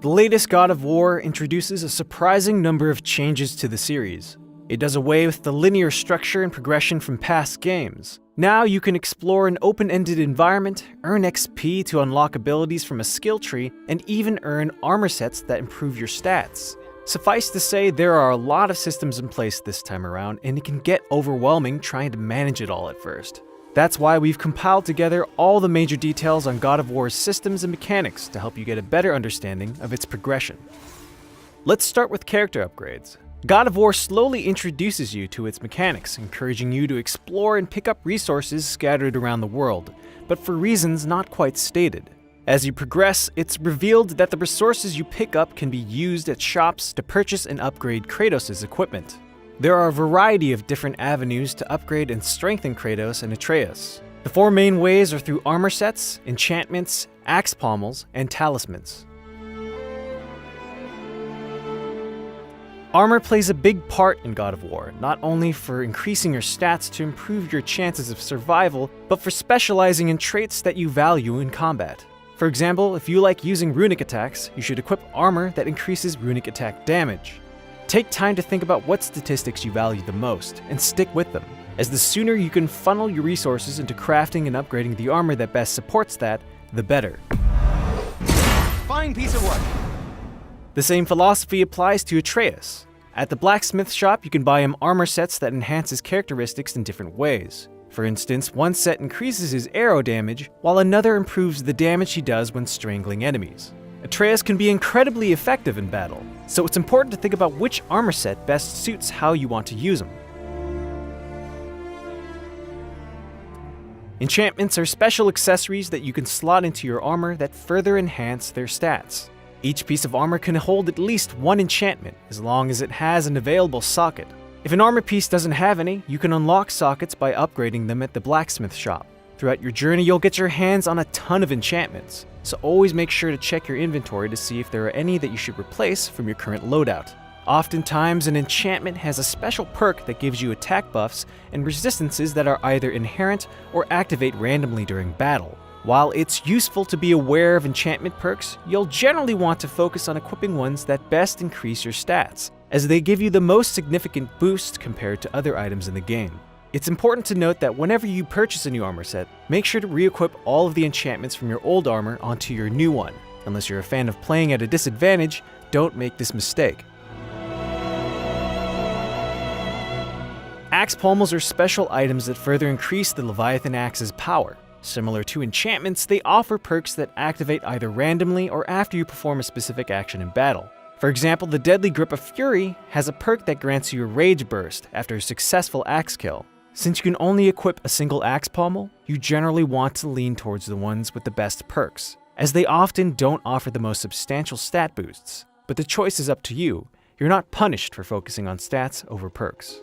The latest God of War introduces a surprising number of changes to the series. It does away with the linear structure and progression from past games. Now you can explore an open-ended environment, earn XP to unlock abilities from a skill tree, and even earn armor sets that improve your stats. Suffice to say, there are a lot of systems in place this time around, and it can get overwhelming trying to manage it all at first. That's why we've compiled together all the major details on God of War's systems and mechanics to help you get a better understanding of its progression. Let's start with character upgrades. God of War slowly introduces you to its mechanics, encouraging you to explore and pick up resources scattered around the world, but for reasons not quite stated. As you progress, it's revealed that the resources you pick up can be used at shops to purchase and upgrade Kratos' equipment. There are a variety of different avenues to upgrade and strengthen Kratos and Atreus. The four main ways are through armor sets, enchantments, axe pommels, and talismans. Armor plays a big part in God of War, not only for increasing your stats to improve your chances of survival, but for specializing in traits that you value in combat. For example, if you like using runic attacks, you should equip armor that increases runic attack damage. Take time to think about what statistics you value the most, and stick with them, as the sooner you can funnel your resources into crafting and upgrading the armor that best supports that, the better. Fine piece of work. The same philosophy applies to Atreus. At the blacksmith shop, you can buy him armor sets that enhance his characteristics in different ways. For instance, one set increases his arrow damage, while another improves the damage he does when strangling enemies. Atreus can be incredibly effective in battle, so it's important to think about which armor set best suits how you want to use them. Enchantments are special accessories that you can slot into your armor that further enhance their stats. Each piece of armor can hold at least one enchantment, as long as it has an available socket. If an armor piece doesn't have any, you can unlock sockets by upgrading them at the blacksmith shop. Throughout your journey, you'll get your hands on a ton of enchantments, so always make sure to check your inventory to see if there are any that you should replace from your current loadout. Oftentimes, an enchantment has a special perk that gives you attack buffs and resistances that are either inherent or activate randomly during battle. While it's useful to be aware of enchantment perks, you'll generally want to focus on equipping ones that best increase your stats, as they give you the most significant boost compared to other items in the game. It's important to note that whenever you purchase a new armor set, make sure to re-equip all of the enchantments from your old armor onto your new one. Unless you're a fan of playing at a disadvantage, don't make this mistake. Axe pommels are special items that further increase the Leviathan Axe's power. Similar to enchantments, they offer perks that activate either randomly or after you perform a specific action in battle. For example, the Deadly Grip of Fury has a perk that grants you a Rage Burst after a successful axe kill. Since you can only equip a single axe pommel, you generally want to lean towards the ones with the best perks, as they often don't offer the most substantial stat boosts. But the choice is up to you. You're not punished for focusing on stats over perks.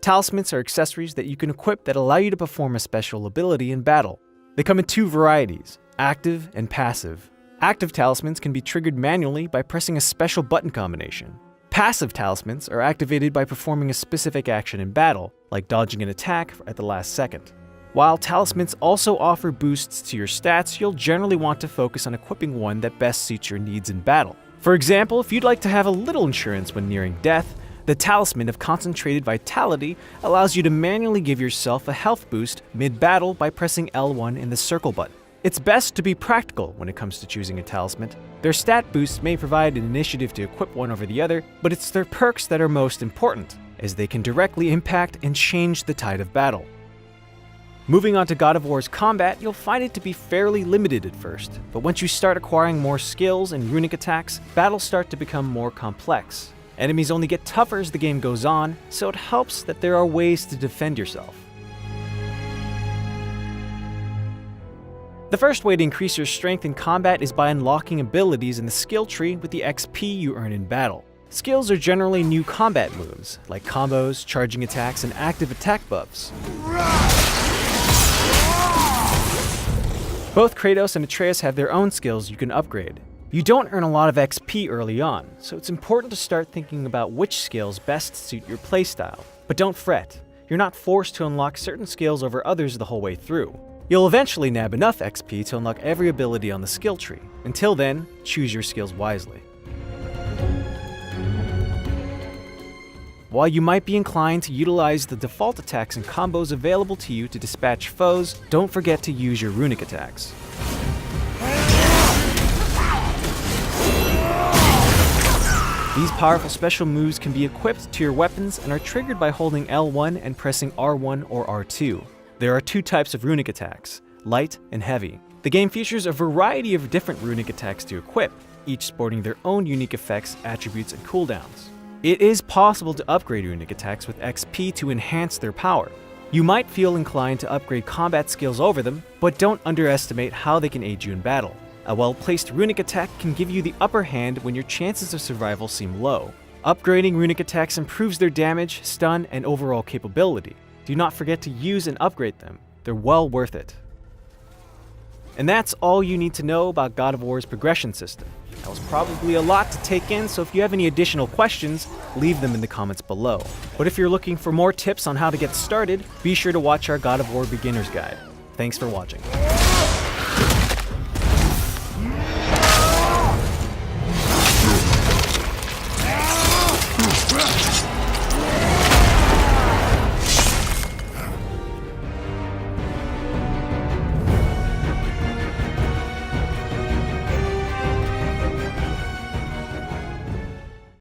Talismans are accessories that you can equip that allow you to perform a special ability in battle. They come in two varieties, active and passive. Active talismans can be triggered manually by pressing a special button combination. Passive talismans are activated by performing a specific action in battle, like dodging an attack at the last second. While talismans also offer boosts to your stats, you'll generally want to focus on equipping one that best suits your needs in battle. For example, if you'd like to have a little insurance when nearing death, the Talisman of Concentrated Vitality allows you to manually give yourself a health boost mid-battle by pressing L1 in the circle button. It's best to be practical when it comes to choosing a talisman. Their stat boosts may provide an initiative to equip one over the other, but it's their perks that are most important, as they can directly impact and change the tide of battle. Moving on to God of War's combat, you'll find it to be fairly limited at first, but once you start acquiring more skills and runic attacks, battles start to become more complex. Enemies only get tougher as the game goes on, so it helps that there are ways to defend yourself. The first way to increase your strength in combat is by unlocking abilities in the skill tree with the XP you earn in battle. Skills are generally new combat moves, like combos, charging attacks, and active attack buffs. Both Kratos and Atreus have their own skills you can upgrade. You don't earn a lot of XP early on, so it's important to start thinking about which skills best suit your playstyle. But don't fret, you're not forced to unlock certain skills over others the whole way through. You'll eventually nab enough XP to unlock every ability on the skill tree. Until then, choose your skills wisely. While you might be inclined to utilize the default attacks and combos available to you to dispatch foes, don't forget to use your runic attacks. These powerful special moves can be equipped to your weapons and are triggered by holding L1 and pressing R1 or R2. There are two types of runic attacks, light and heavy. The game features a variety of different runic attacks to equip, each sporting their own unique effects, attributes, and cooldowns. It is possible to upgrade runic attacks with XP to enhance their power. You might feel inclined to upgrade combat skills over them, but don't underestimate how they can aid you in battle. A well-placed runic attack can give you the upper hand when your chances of survival seem low. Upgrading runic attacks improves their damage, stun, and overall capability. Do not forget to use and upgrade them. They're well worth it. And that's all you need to know about God of War's progression system. That was probably a lot to take in, so if you have any additional questions, leave them in the comments below. But if you're looking for more tips on how to get started, be sure to watch our God of War Beginner's Guide. Thanks for watching.